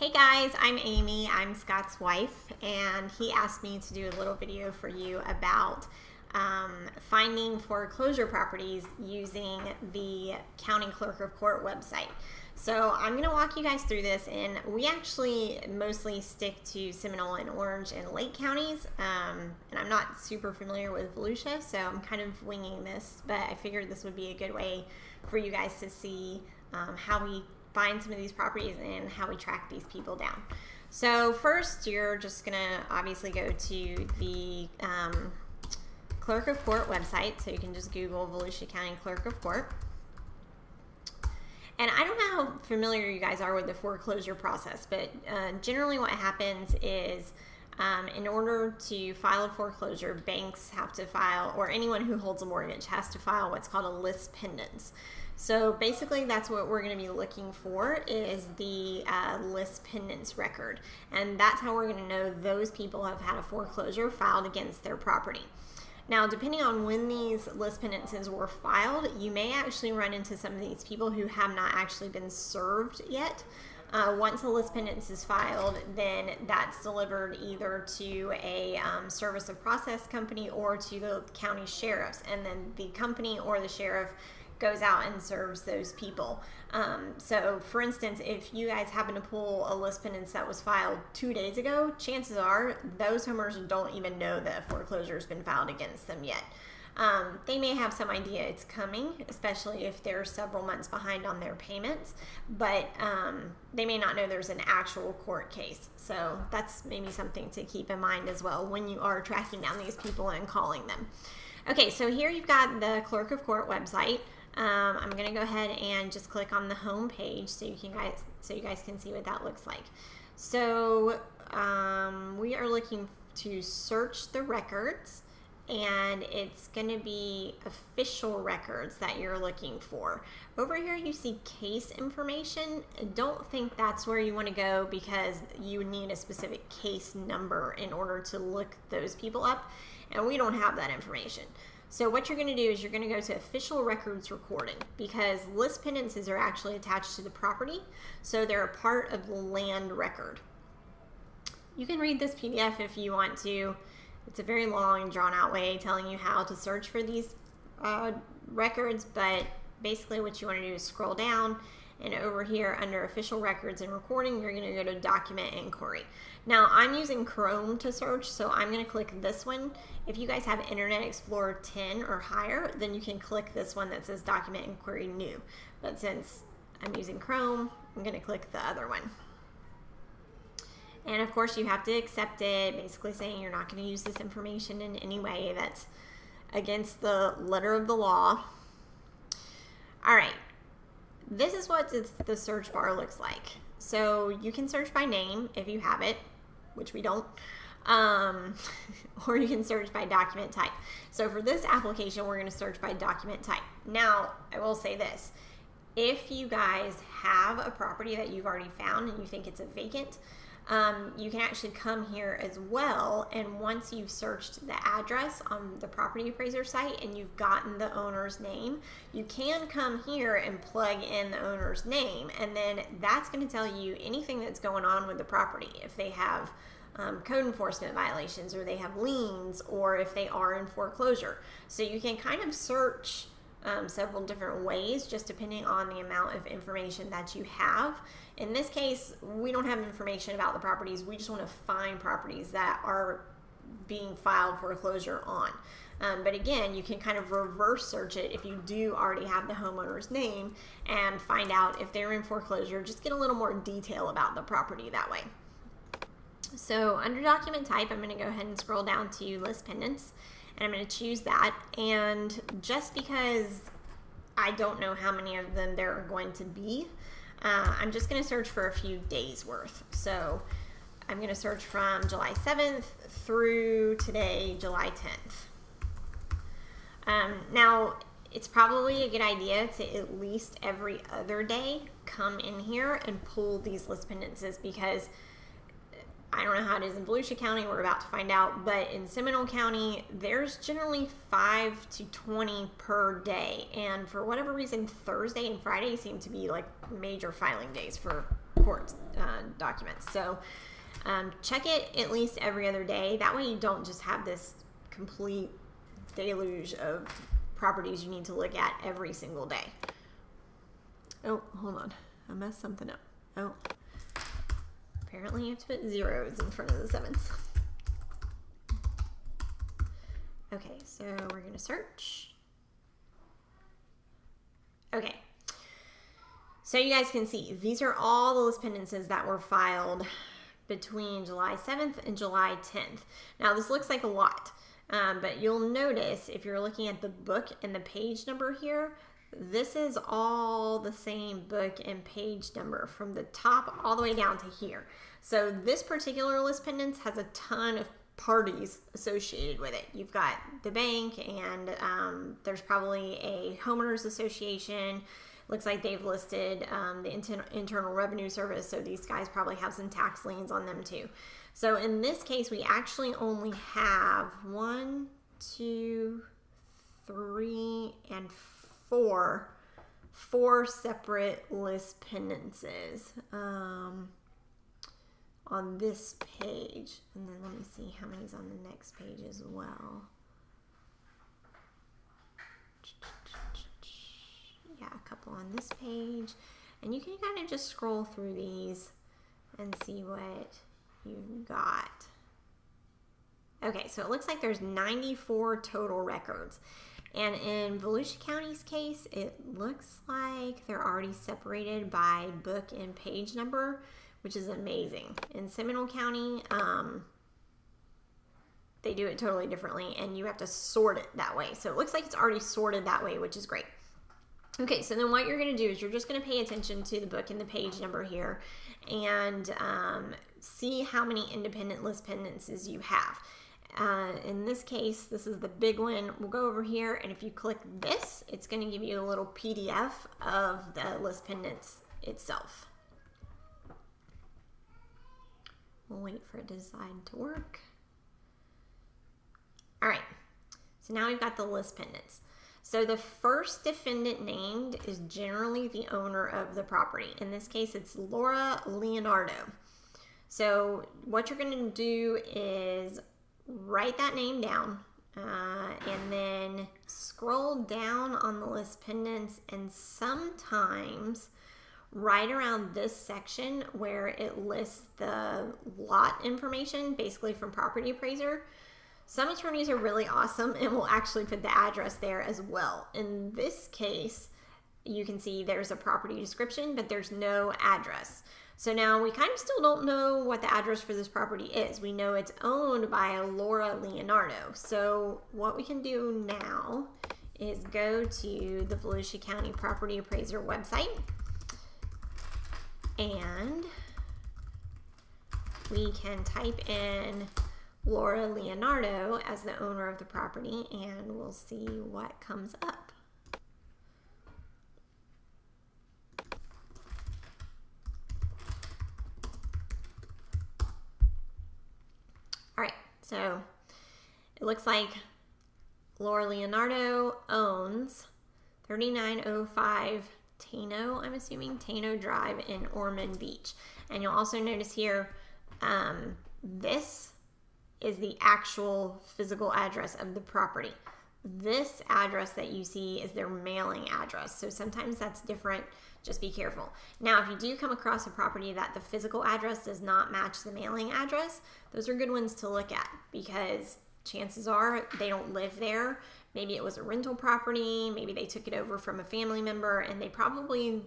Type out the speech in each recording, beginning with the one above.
Hey guys, I'm Amy. I'm Scott's wife, and he asked me to do a little video for you about finding foreclosure properties using the County Clerk of Court website. So I'm going to walk you guys through this, and we actually mostly stick to Seminole and Orange and Lake counties, and I'm not super familiar with Volusia, so I'm kind of winging this, but I figured this would be a good way for you guys to see how we find some of these properties and how we track these people down. So first, you're just gonna obviously go to the Clerk of Court website. So you can just Google Volusia County Clerk of Court. And I don't know how familiar you guys are with the foreclosure process, but generally what happens is in order to file a foreclosure, banks have to file, or anyone who holds a mortgage has to file what's called a lis pendens. So basically that's what we're going to be looking for, is the lis pendens record. And that's how we're going to know those people have had a foreclosure filed against their property. Now, depending on when these lis pendences were filed, you may actually run into some of these people who have not actually been served yet. Once a lis pendens is filed, then that's delivered either to a service of process company or to the county sheriffs, and then the company or the sheriff goes out and serves those people. So for instance, if you guys happen to pull a lis pendens that was filed 2 days ago, chances are those homeowners don't even know that a foreclosure has been filed against them yet. They may have some idea it's coming, especially if they're several months behind on their payments, but they may not know there's an actual court case. So that's maybe something to keep in mind as well when you are tracking down these people and calling them. Okay, so here you've got the Clerk of Court website. I'm going to go ahead and just click on the home page so you guys can see what that looks like. So we are looking to search the records, and it's going to be official records that you're looking for. Over here you see case information. Don't think that's where you want to go, because you need a specific case number in order to look those people up, and we don't have that information. So what you're going to do is you're going to go to official records recording, because lis pendences are actually attached to the property, so they're a part of the land record. You can read this PDF if you want to. It's a very long and drawn out way telling you how to search for these records, but basically what you want to do is scroll down, and over here under official records and recording, you're going to go to document inquiry. Now I'm using Chrome to search, so I'm going to click this one. If you guys have Internet Explorer 10 or higher, then you can click this one that says document inquiry new. But since I'm using Chrome, I'm going to click the other one. And of course you have to accept it, basically saying you're not going to use this information in any way that's against the letter of the law. All right. This is what the search bar looks like. So you can search by name if you have it, which we don't, or you can search by document type. So for this application, we're going to search by document type. Now, I will say this. If you guys have a property that you've already found and you think it's a vacant, you can actually come here as well, and once you've searched the address on the property appraiser site and you've gotten the owner's name, you can come here and plug in the owner's name, and then that's going to tell you anything that's going on with the property. If they have code enforcement violations, or they have liens, or if they are in foreclosure. So you can kind of search several different ways, just depending on the amount of information that you have. In this case, we don't have information about the properties. We just want to find properties that are being filed foreclosure on. But again, you can kind of reverse search it if you do already have the homeowner's name and find out if they're in foreclosure. Just get a little more detail about the property that way. So under document type, I'm going to go ahead and scroll down to lis pendens, and I'm going to choose that. And just because I don't know how many of them there are going to be, I'm just going to search for a few days worth. So I'm going to search from July 7th through today, July 10th. Now, it's probably a good idea to at least every other day come in here and pull these lis pendences, because I don't know how it is in Volusia County, we're about to find out, but in Seminole County, there's generally 5 to 20 per day. And for whatever reason, Thursday and Friday seem to be like major filing days for court documents. So check it at least every other day. That way you don't just have this complete deluge of properties you need to look at every single day. Oh, hold on. I messed something up. Oh, apparently you have to put zeros in front of the sevens. Okay, so we're going to search. Okay. So you guys can see, these are all the list pendences that were filed between July 7th and July 10th. Now, this looks like a lot, but you'll notice if you're looking at the book and the page number here, this is all the same book and page number from the top all the way down to here. So this particular list pendants has a ton of parties associated with it. You've got the bank, and there's probably a homeowners association. Looks like they've listed the Internal Revenue Service, so these guys probably have some tax liens on them too. So in this case, we actually only have 1, 2, 3, and 4 separate list pendances on this page. And then let me see how many's on the next page as well. Yeah, a couple on this page. And you can kind of just scroll through these and see what you've got. Okay, so it looks like there's 94 total records. And in Volusia County's case, it looks like they're already separated by book and page number, which is amazing. In Seminole County, they do it totally differently, and you have to sort it that way. So it looks like it's already sorted that way, which is great. Okay, so then what you're going to do is you're just going to pay attention to the book and the page number here and see how many independent list pendances you have. In this case, this is the big one. We'll go over here, and if you click this, it's going to give you a little PDF of the list pendants itself. We'll wait for it to decide to work. All right, so now we've got the list pendants. So the first defendant named is generally the owner of the property. In this case, it's Laura Leonardo. So what you're going to do is write that name down and then scroll down on the list pendants, and sometimes right around this section where it lists the lot information, basically from property appraiser, some attorneys are really awesome and will actually put the address there as well. In this case, you can see there's a property description, but there's no address. So now we kind of still don't know what the address for this property is. We know it's owned by Laura Leonardo. So what we can do now is go to the Volusia County Property Appraiser website, and we can type in Laura Leonardo as the owner of the property, and we'll see what comes up. All right, so it looks like Laura Leonardo owns 3905 Tano, I'm assuming, Tano Drive in Ormond Beach. And you'll also notice here, this is the actual physical address of the property. This address that you see is their mailing address. So sometimes that's different. Just be careful. Now, if you do come across a property that the physical address does not match the mailing address, those are good ones to look at, because chances are they don't live there. Maybe it was a rental property. Maybe they took it over from a family member, and they probably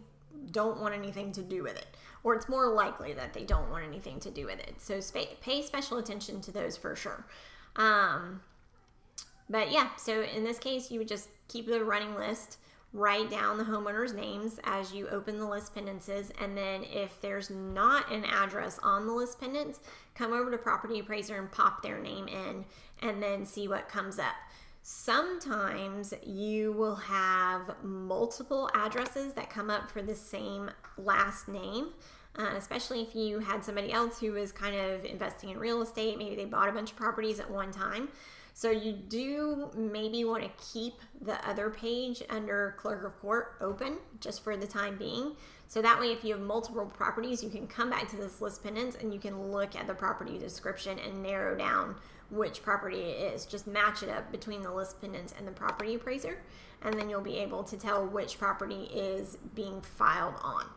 don't want anything to do with it. Or it's more likely that they don't want anything to do with it. So pay special attention to those for sure. But yeah, so in this case, you would just keep the running list, write down the homeowners' names as you open the list pendances, and then if there's not an address on the list pendants, come over to Property Appraiser and pop their name in, and then see what comes up. Sometimes you will have multiple addresses that come up for the same last name, especially if you had somebody else who was kind of investing in real estate. Maybe they bought a bunch of properties at one time. So you do maybe want to keep the other page under Clerk of Court open just for the time being, So that way, if you have multiple properties, you can come back to this list pendants and you can look at the property description and narrow down which property it is. Just match it up between the list pendants and the property appraiser, and then you'll be able to tell which property is being filed on.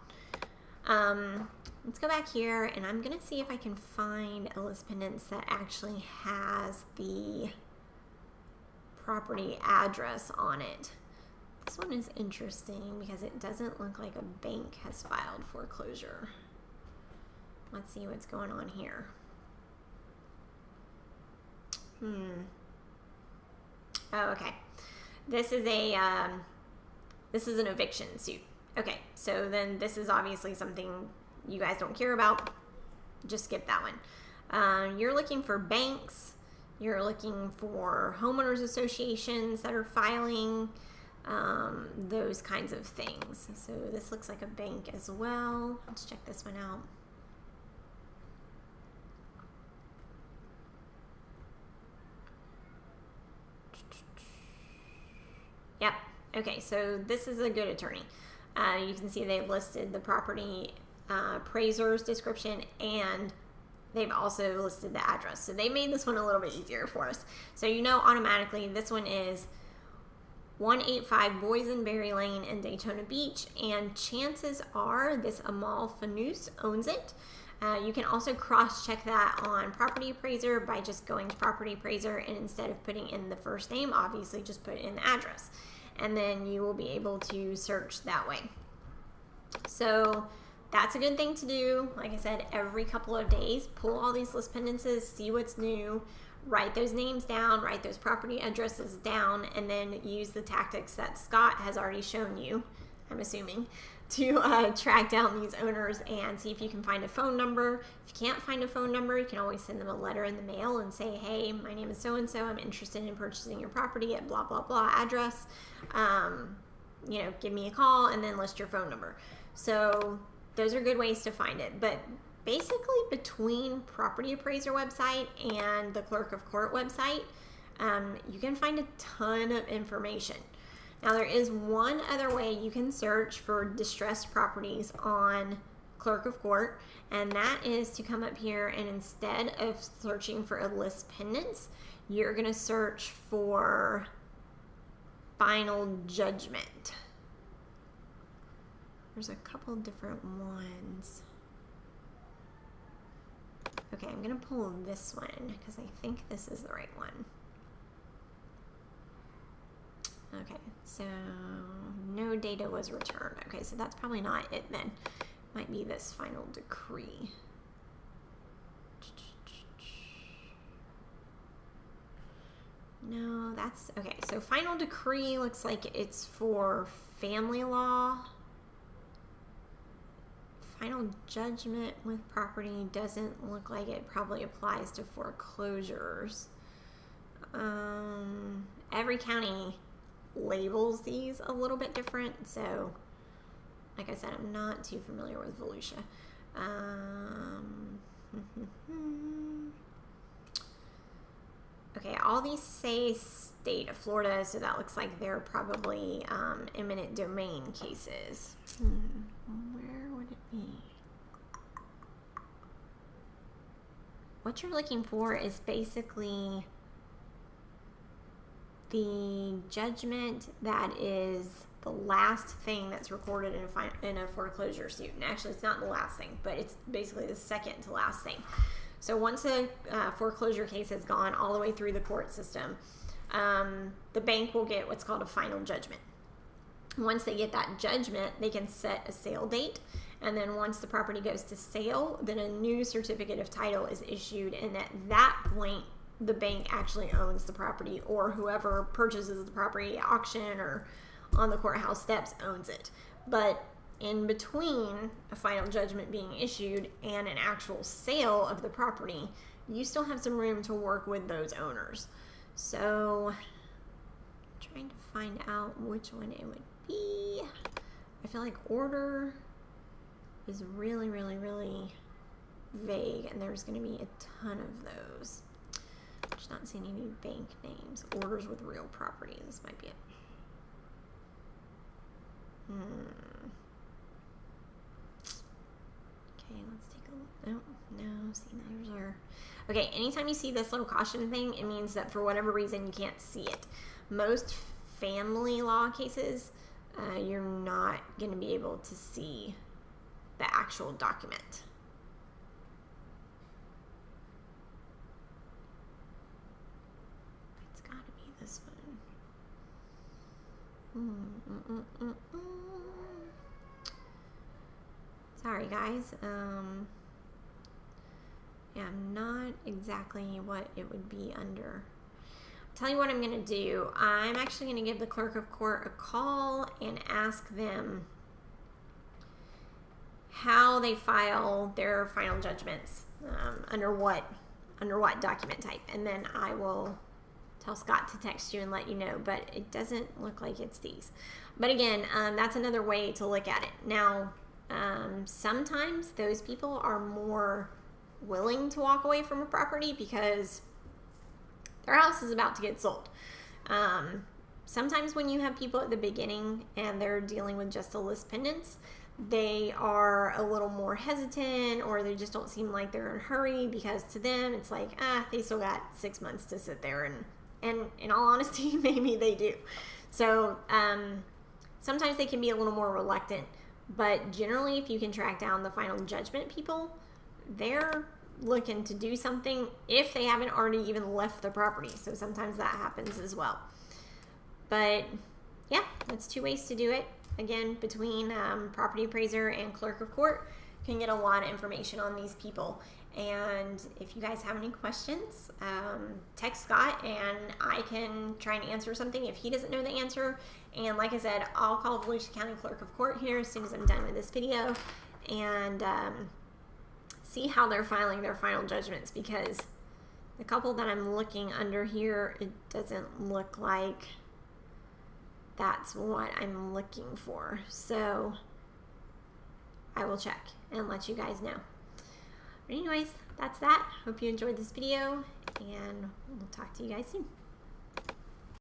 Let's go back here, and I'm going to see if I can find a list pendants that actually has the property address on it. This one is interesting because it doesn't look like a bank has filed foreclosure. Let's see what's going on here. Oh, okay. This is an eviction suit. Okay, so then this is obviously something you guys don't care about. Just skip that one. You're looking for banks. You're looking for homeowners associations that are filing, those kinds of things. So this looks like a bank as well. Let's check this one out. Yep. Okay, so this is a good attorney. You can see they've listed the property appraiser's description, and they've also listed the address. So they made this one a little bit easier for us. So you know automatically this one is 185 Boysenberry Lane in Daytona Beach, and chances are this Amal Fanous owns it. You can also cross-check that on Property Appraiser by just going to Property Appraiser, and instead of putting in the first name, obviously just put in the address. And then you will be able to search that way. So that's a good thing to do. Like I said, every couple of days, pull all these list pendances, see what's new, write those names down, write those property addresses down, and then use the tactics that Scott has already shown you, I'm assuming, to track down these owners and see if you can find a phone number. If you can't find a phone number, you can always send them a letter in the mail and say, hey, my name is so-and-so, I'm interested in purchasing your property at blah, blah, blah address. You know, give me a call, and then list your phone number. So those are good ways to find it. But basically between Property Appraiser website and the Clerk of Court website, you can find a ton of information. Now, there is one other way you can search for distressed properties on Clerk of Court, and that is to come up here, and instead of searching for a list pendants, you're going to search for final judgment. There's a couple different ones. Okay, I'm going to pull this one because I think this is the right one. Okay, so no data was returned. Okay, so that's probably not it then. Might be this final decree. No, that's okay. So final decree looks like it's for family law. Final judgment with property doesn't look like it probably applies to foreclosures. Every county labels these a little bit different, so like I said, I'm not too familiar with Volusia. Okay, all these say state of Florida, so that looks like they're probably eminent domain cases. Where would it be? What you're looking for is basically the judgment that is the last thing that's recorded in a foreclosure suit. And actually, it's not the last thing, but it's basically the second to last thing. So once a foreclosure case has gone all the way through the court system, the bank will get what's called a final judgment. Once they get that judgment, they can set a sale date. And then once the property goes to sale, then a new certificate of title is issued. And at that point, the bank actually owns the property, or whoever purchases the property at auction or on the courthouse steps owns it. But in between a final judgment being issued and an actual sale of the property, you still have some room to work with those owners. So I'm trying to find out which one it would be. I feel like order is really, really, really vague, and there's going to be a ton of those. Just not seeing any bank names. Orders with real property. This might be it. Okay, let's take a look. Oh, no, see, there's our... Okay, anytime you see this little caution thing, it means that for whatever reason you can't see it. Most family law cases, you're not going to be able to see the actual document. It's got to be this one. Sorry, guys. Yeah, I'm not exactly what it would be under. I'll tell you what I'm going to do. I'm actually going to give the clerk of court a call and ask them how they file their final judgments, under what document type, and then I will tell Scott to text you and let you know, but it doesn't look like it's these. But again, that's another way to look at it. Now, sometimes those people are more willing to walk away from a property because their house is about to get sold. Sometimes when you have people at the beginning and they're dealing with just a list pendants, they are a little more hesitant, or they just don't seem like they're in a hurry, because to them it's like, they still got 6 months to sit there, and in all honesty, maybe they do. So sometimes they can be a little more reluctant, but generally if you can track down the final judgment people, they're looking to do something if they haven't already even left the property. So sometimes that happens as well. But yeah, that's two ways to do it. Again, between property appraiser and clerk of court, you can get a lot of information on these people. And if you guys have any questions, text Scott and I can try and answer something if he doesn't know the answer. And like I said, I'll call Volusia County Clerk of Court here as soon as I'm done with this video, and see how they're filing their final judgments, because the couple that I'm looking under here, it doesn't look like that's what I'm looking for. So I will check and let you guys know. But anyways, that's that. Hope you enjoyed this video, and we'll talk to you guys soon.